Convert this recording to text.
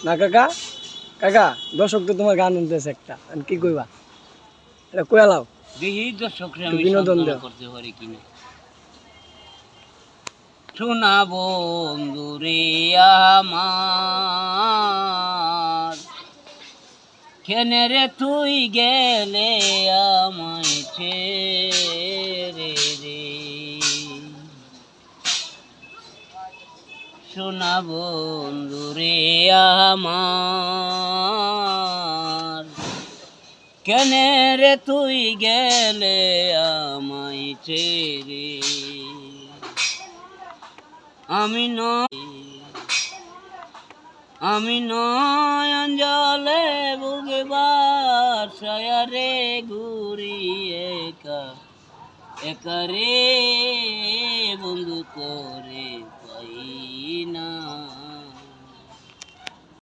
না কাকা? কাকা দর্শক তো তোমার গান শুনতেছে একটা, কি কইবা? এটা কইয়া লাও, দেখি দর্শকরে একটু আমি বিনোদন সান্ত্বনা দাও। করতে পারি কিনা। শোনা বন্ধু রে আমার, কেনে রে তুই গেলে আমায় ছেড়ে রে। শোনা বন্ধু রে আমার, কেনে রে তুই গেলে আমায় ছেড়ে। আমি নয়ন জলে বুকে বাসায় রে ঘুরি একা একা রে বন্ধু তোরে পাই না।